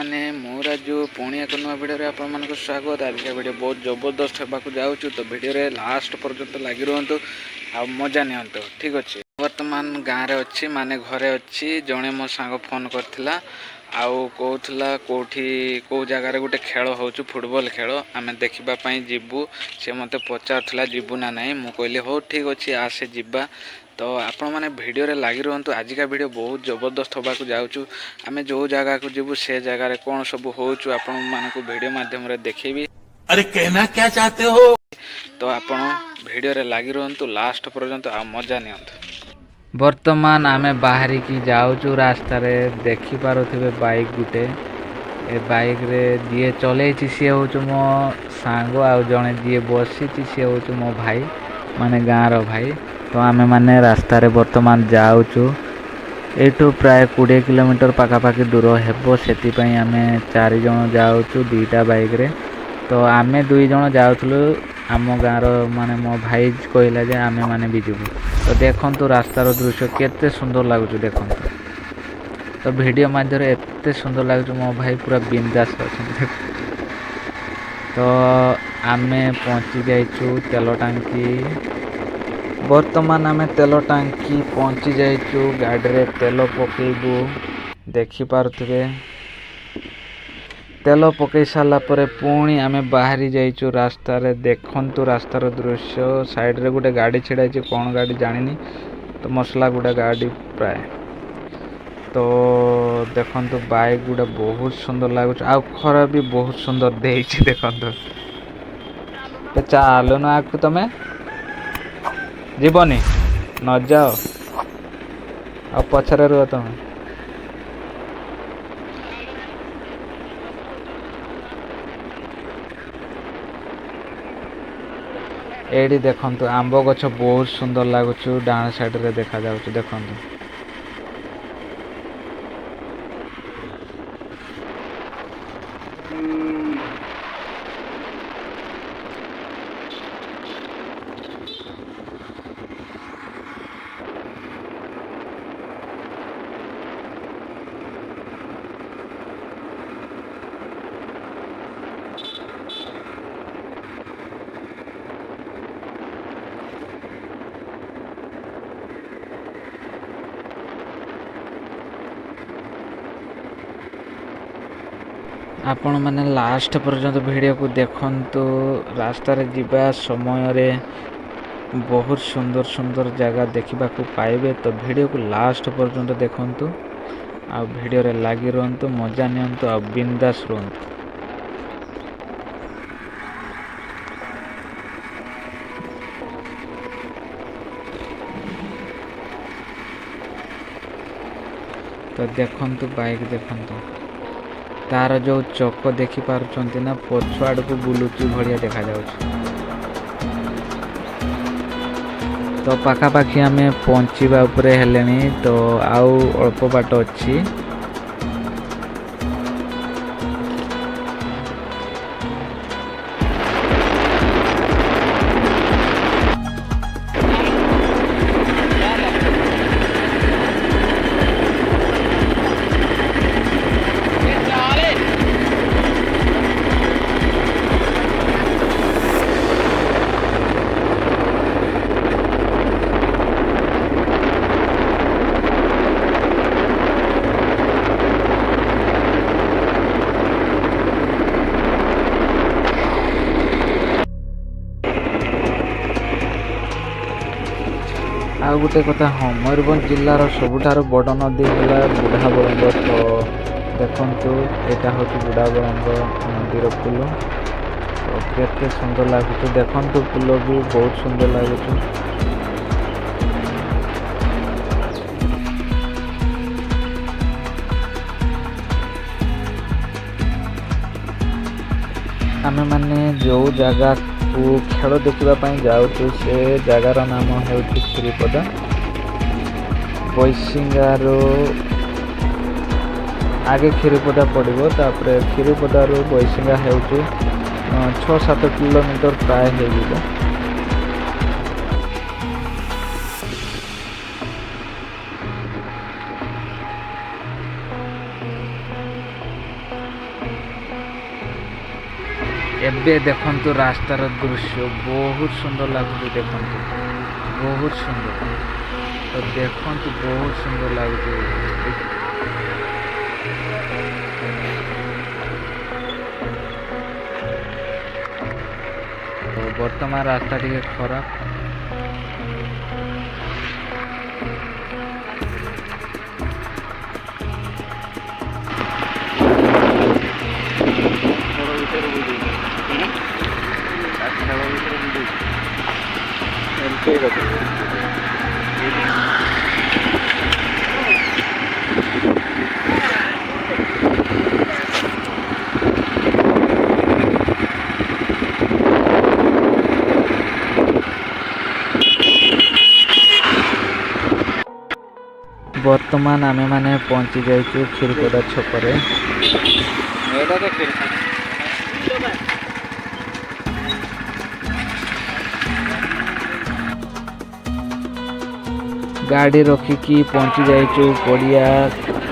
मैंने मु राजू पुणी एक नुआ भिडियो आपण मानक स्वागत। आज का भिडियो बहुत जबरदस्त होगा जाऊँ तो भिडियो रे लास्ट पर्यंत लगी रुहतु आ मजा नियंतु। ठीक अच्छे वर्तमान गाँव रे अच्छी माने घरे अच्छी जड़े मो सांग फोन करथिला आउ कहूला कौटी कौ जगार गोटे खेल हो फुटबॉल खेल आम देखापी जीवु से मत पचारा जीवु ना ना मु कहली हो ठीक अच्छे आसे जीवा। तो आपण मैंने भिडियो रे लगी रुहतु। आज का भिडियो बहुत जबरदस्त होगा जाऊँ आम जो जगह को जीवु से जगार कौन सब होचु आपण मानक भिडियो माध्यम रे देखेबी। अरे कहना क्या चाहते हो? तो आपण भिडियो रे लगी रुहतु लास्ट पर्यंत आ मजा नियंतु। वर्तमान आमे बाहरी की जाऊँ रास्ता रे देखी पारुथिबे बाइक गुटे ए बाइक रे जी चले सी हूँ मो सांग आ जड़े जी बसी सी हूँ मो भाई माने गाँव रो भाई। तो आमे माने रास्ता रे वर्तमान जाऊँ एठू प्राय 20 किलोमीटर पाखापाखि दूर हेबो सेतिपई आमे 4 जण जाऊँ दुईटा बाइक रे। तो आमे 2 जण जाउथलु आम गाँव माने मो भाई कहला जे आमे माने भी जीवु। तो देखंतु रास्तार दृश्य केते सुंदर लागुच देखंतु। तो वीडियो माध्यम एते सुंदर लागुच मो भाई पूरा बिंदास अछन। तो आमे पहुंची जाइछु तेल टांकी। वर्तमान आमे तेल टांकी पहुंची जाइछु गाड़ी रे तेल पकेबू देखि पारुथिबे। तेल पकई सारा पर पुणी आमे बाहरी जाइछु रास्ता रे देखंतु रास्तार दृश्य साइड रे गोटे गाड़ी छिड़ा कौन गाड़ी जानिनी तो मसला गुड़ा गाड़ी प्राय। तो देखंतु बाइक गुड़ा बहुत सुंदर लागुच आ खरा भी बहुत सुंदर देइछि देखंतु। तो चालो ना आकु तमे जीवनी न जाओ आ पछरे रुह तमे। एडी देखंतु आंब गछ बहुत सुंदर लागुच डाण साइड रे देखा जाउछ देखंतु। आपण माने लास्ट पर्यंत वीडियो को देखंतु। रास्ता रे जीवा समय रे बहुत सुंदर सुंदर जगह देखा पाइबे। तो वीडियो को लास्ट पर्यंत देखंतु आ वीडियो रे लागी रहंतु मजा नियंतु आ बिंदास रहंतु। तो देखंतु बाइक देखंतु तार जो चक देखि पारुचंती ना पछु आड़ को बुलुची भलिया देखा जाउछ। तो पाखापाखि आमे पहुँचीबा उपरे हेलेनी। तो आउ अल्प बाट अछि। आउ गोटे कथा हाँ मयूरभंज जिलार सबुठार बड़ नदी है बुढ़ा बरंग। तो देखंतु एटा हूँ बुढ़ा बरंग नदीर पुल। तो केते सुंदर लगुच देखंतु पुल भी बहुत सुंदर लगुच। आमे माने जो जगह को खेल देखापी जाऊँ से जगार नाम है खीरीपदा। बैसिंगार आगे खीरीपदा पड़ो तापर खीरीपदार बैसिंगा हो 6-7 किलोमीटर प्राय हो। ଏବେ ଦେଖନ୍ତୁ ରାସ୍ତାର ଦୃଶ୍ୟ ବହୁତ ସୁନ୍ଦର ଲାଗୁଛି। ଦେଖନ୍ତୁ ବହୁତ ସୁନ୍ଦର, ତ ଦେଖନ୍ତୁ ବହୁତ ସୁନ୍ଦର ଲାଗୁଛି। ବର୍ତ୍ତମାନ ରାସ୍ତା ଟିକେ ଖରାପ। ବର୍ତ୍ତମାନ ଆମେମାନେ ପହଞ୍ଚି ଯାଇଛୁ କ୍ଷୀରପଦା ଛକରେ। ଗାଡ଼ି ରଖିକି ପହଞ୍ଚି ଯାଇଛୁ ପଡ଼ିଆ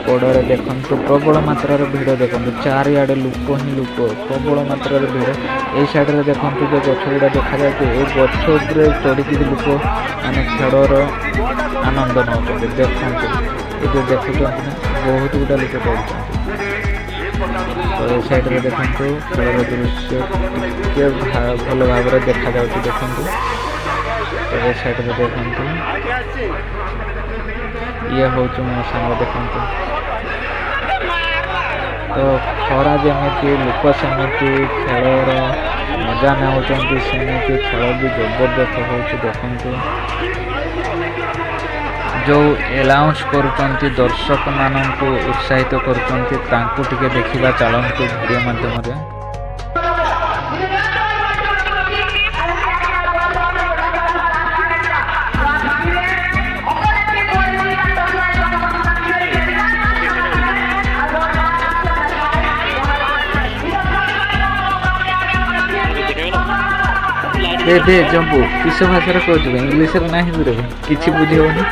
କଡ଼ରେ। ଦେଖନ୍ତୁ ପ୍ରବଳ ମାତ୍ରାରେ ଭିଡ଼। ଦେଖନ୍ତୁ ଚାରିଆଡ଼େ ଲୋକ ହିଁ ଲୋକ, ପ୍ରବଳ ମାତ୍ରାରେ ଭିଡ଼। ଏଇ ସାଇଡ଼ରେ ଦେଖନ୍ତୁ ଯେ ଗଛ ଗୁଡ଼ା ଦେଖାଯାଉଛି, ଏ ଗଛ ଉପରେ ଚଢ଼ିକି ଲୋକ ମାନେ ଖେଳର ଆନନ୍ଦ ନେଉଛନ୍ତି। ଦେଖନ୍ତୁ ଏ ଯେଉଁ ଦେଖୁଛନ୍ତି ନା, ବହୁତ ଗୁଡ଼ା ଲୋକ ଚଢ଼ୁଛନ୍ତି। ତ ଏ ସାଇଡ଼ରେ ଦେଖନ୍ତୁ ଖେଳର ଦୃଶ୍ୟ ଟିକେ ଭଲ ଭାବରେ ଦେଖାଯାଉଛି। ଦେଖନ୍ତୁ ତ ଏ ସାଇଡ଼ରେ ଦେଖନ୍ତୁ, ଇଏ ହେଉଛି ମୋ ସାଙ୍ଗ। ଦେଖନ୍ତୁ ତ ଖରା ଯେମିତି, ଲୋକ ସେମିତି, ଖେଳର ମଜା ନେଉଛନ୍ତି ସେମିତି, ଖେଳ ବି ଜବରଦସ୍ତ ହେଉଛି। ଦେଖନ୍ତୁ ଯେଉଁ ଆନାଉନ୍ସ କରୁଛନ୍ତି, ଦର୍ଶକମାନଙ୍କୁ ଉତ୍ସାହିତ କରୁଛନ୍ତି, ତାଙ୍କୁ ଟିକେ ଦେଖିବା ଚାଲନ୍ତୁ ଭିଡ଼ିଓ ମାଧ୍ୟମରେ। ଦେ ଜମ୍ପୁ କିସ ଭାଷାରେ କହୁଛୁ, ଇଂଲିଶରେ ନା ହିନ୍ଦୀରେ କିଛି ବୁଝି ହେବନି।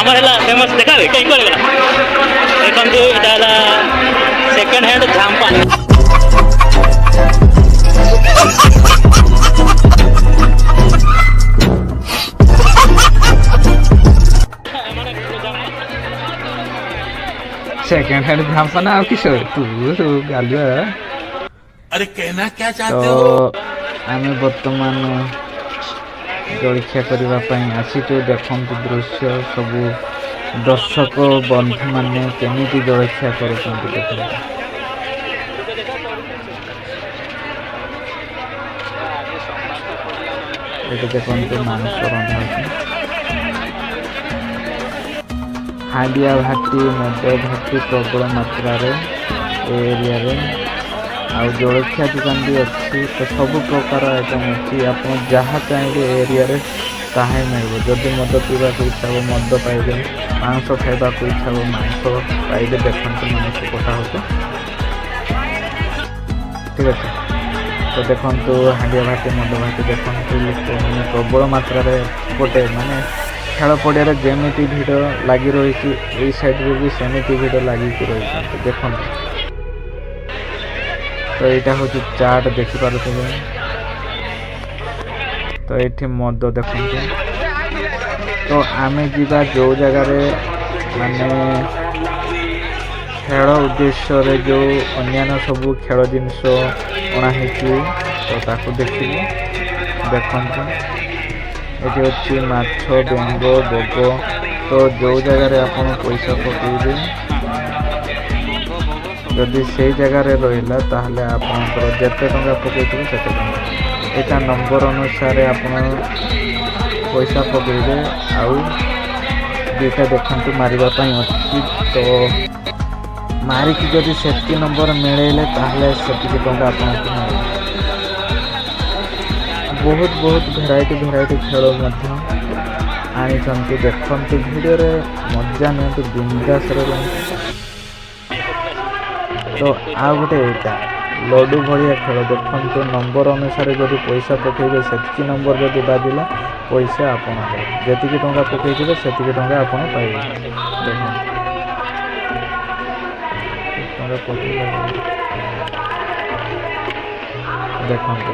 আমার ହେଲା ଫେମସ୍ ଦେଖାବେ କେହି କରିଗଲା। ଦେଖନ୍ତୁ ଏଇଟା ହେଲା ସେକେଣ୍ଡ ହ୍ୟାଣ୍ଡ ଝାମ୍ପା। सेकेंड हैंड ঝাম্পা না, আর কিস তু গালুয়া। अरे कहना क्या তো चाहते हो? ଆମେ ବର୍ତ୍ତମାନ ଜଳଖିଆ କରିବା ପାଇଁ ଆସିଛୁ। ଦେଖନ୍ତୁ ଦୃଶ୍ୟ, ସବୁ ଦର୍ଶକ ବନ୍ଧୁମାନେ କେମିତି ଜଳଖିଆ କରୁଛନ୍ତି। ଦେଖନ୍ତୁ ଏଠି ଦେଖନ୍ତୁ ମାଂସ ରନ୍ଧା ହେଉଛି। ହାଣ୍ଡିଆ ଭାଟି, ମଦ ଭାଟି ପ୍ରବଳ ମାତ୍ରାରେ ଏ ଏରିଆରେ। ଆଉ ଜଳଖିଆ ଦୋକାନ ବି ଅଛି। ତ ସବୁ ପ୍ରକାର ଆଇଟମ୍ ଅଛି, ଆପଣ ଯାହା ଚାହିଁବେ ଏ ଏରିଆରେ ତାହା ହିଁ ମିଳିବ। ଯଦି ମଦ ପିଇବାକୁ ଇଚ୍ଛା ହେବ ମଦ ପାଇବେ, ମାଂସ ଖାଇବାକୁ ଇଚ୍ଛା ହେବ ମାଂସ ପାଇବେ। ଦେଖନ୍ତୁ ମାଂସ କଟା ହେଉଛି, ଠିକ୍ ଅଛି। ତ ଦେଖନ୍ତୁ ହାଣ୍ଡିଆ ଭାଟି, ମଦ ଭାଟି ଦେଖନ୍ତୁ, ଲୋକମାନେ ପ୍ରବଳ ମାତ୍ରାରେ ଗୋଟେ ମାନେ ଖେଳ ପଡ଼ିଆରେ ଯେମିତି ଭିଡ଼ ଲାଗି ରହିଛି, ଏଇ ସାଇଡ଼ରେ ବି ସେମିତି ଭିଡ଼ ଲାଗିକି ରହିଛନ୍ତି। ଦେଖନ୍ତୁ ତ ଏଇଟା ହେଉଛି ଚାଟ୍, ଦେଖିପାରୁଥିବେ। ତ ଏଇଠି ମଦ ଦେଖନ୍ତୁ। ତ ଆମେ ଯିବା ଯେଉଁ ଜାଗାରେ ମାନେ ଖେଳ ଉଦ୍ଦେଶ୍ୟରେ ଯେଉଁ ଅନ୍ୟାନ୍ୟ ସବୁ ଖେଳ ଜିନିଷ ଅଣା ହେଇଛି, ତ ତାକୁ ଦେଖିବୁ। ଦେଖନ୍ତୁ ଏଠି ଅଛି ମାଛ, ବେଙ୍ଗ, ବଗ। ତ ଯେଉଁ ଜାଗାରେ ଆପଣ ପଇସା ପକାଇବେ, ଯଦି ସେଇ ଜାଗାରେ ରହିଲା ତାହେଲେ ଆପଣଙ୍କର ଯେତେ ଟଙ୍କା ପକାଇଥିବେ ସେତେ ଟଙ୍କା। ଏଇଟା ନମ୍ବର ଅନୁସାରେ ଆପଣ ପଇସା ପକାଇବେ। ଆଉ ଦୁଇଟା ଦେଖନ୍ତୁ ମାରିବା ପାଇଁ ଅଛି, ତ ମାରିକି ଯଦି ସେତିକି ନମ୍ବର ମିଳେଇଲେ ତାହେଲେ ସେତିକି ଟଙ୍କା ଆପଣଙ୍କୁ ମିଳିବ। ବହୁତ ଭେରାଇଟି ଖେଳ ମଧ୍ୟ ଆଣିଛନ୍ତି, ଦେଖନ୍ତୁ ଭିଡ଼ିଓରେ ମଜା ନିଅନ୍ତୁ, ବିନ୍ଦାସରେ ରୁହନ୍ତୁ। ତ ଆଉ ଗୋଟେ ଏଇଟା ଲଡ଼ୁ ଭଳିଆ ଖେଳ, ଦେଖନ୍ତୁ ନମ୍ବର ଅନୁସାରେ ଯଦି ପଇସା ପକାଇବେ ସେତିକି ନମ୍ବର ଯଦି ବାଜିଲା ପଇସା ଆପଣଙ୍କର, ଯେତିକି ଟଙ୍କା ପକାଇଥିବେ ସେତିକି ଟଙ୍କା ଆପଣ ପାଇବେ। ଦେଖନ୍ତୁ ଟଙ୍କା ପକାଇଲେ ଦେଖନ୍ତୁ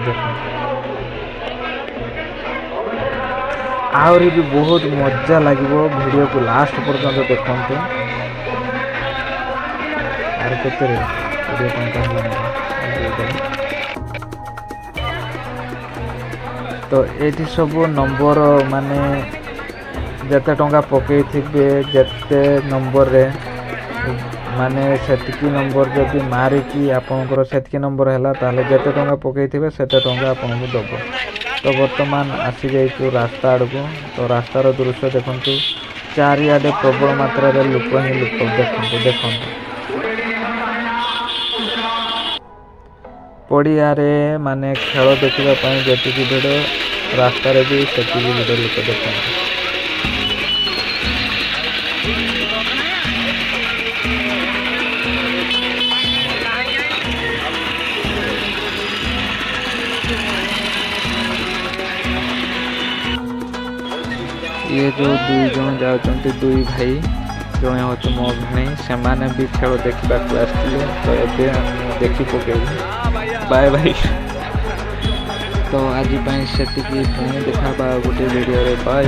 ଆହୁରି ବି ବହୁତ ମଜା ଲାଗିବ, ଭିଡ଼ିଓକୁ ଲାଷ୍ଟ ପର୍ଯ୍ୟନ୍ତ ଦେଖନ୍ତୁ। ଆର କେତେରେ 20 ଟଙ୍କା ହେଲା। ତ ଏଠି ସବୁ ନମ୍ବର ମାନେ ଯେତେ ଟଙ୍କା ପକାଇଥିବେ ଯେତେ ନମ୍ବରରେ ମାନେ ସେତିକି ନମ୍ବର ଯଦି ମାରିକି ଆପଣଙ୍କର ସେତିକି ନମ୍ବର ହେଲା ତାହେଲେ ଯେତେ ଟଙ୍କା ପକାଇଥିବେ ସେତେ ଟଙ୍କା ଆପଣଙ୍କୁ ଦେବ। ତ ବର୍ତ୍ତମାନ ଆସିଯାଇଛୁ ରାସ୍ତା ଆଡ଼କୁ। ତ ରାସ୍ତାର ଦୃଶ୍ୟ ଦେଖନ୍ତୁ, ଚାରିଆଡ଼େ ପ୍ରବଳ ମାତ୍ରାରେ ଲୋକ ଦେଖନ୍ତୁ। ପଡ଼ିଆରେ ମାନେ ଖେଳ ଦେଖିବା ପାଇଁ ଯେତିକି ଭିଡ଼, ରାସ୍ତାରେ ବି ସେତିକି ଭିଡ଼ ଲୋକ ଦେଖନ୍ତୁ। ଇଏ ଯେଉଁ 2 ଜଣ ଯାଉଛନ୍ତି, 2 ଭାଇ, ଜଣେ ହେଉଛି ମୋ ଭିଣେଇ, ସେମାନେ ବି ଖେଳ ଦେଖିବାକୁ ଆସିଥିଲେ। ତ ଏବେ ମୁଁ ଦେଖି ପକେଇବି। ବାଏ ଭାଇ। ତ ଆଜି ପାଇଁ ସେତିକି, ପୁଣି ଦେଖା ହେବା ଗୋଟେ ଭିଡ଼ିଓରେ। ବାଏ।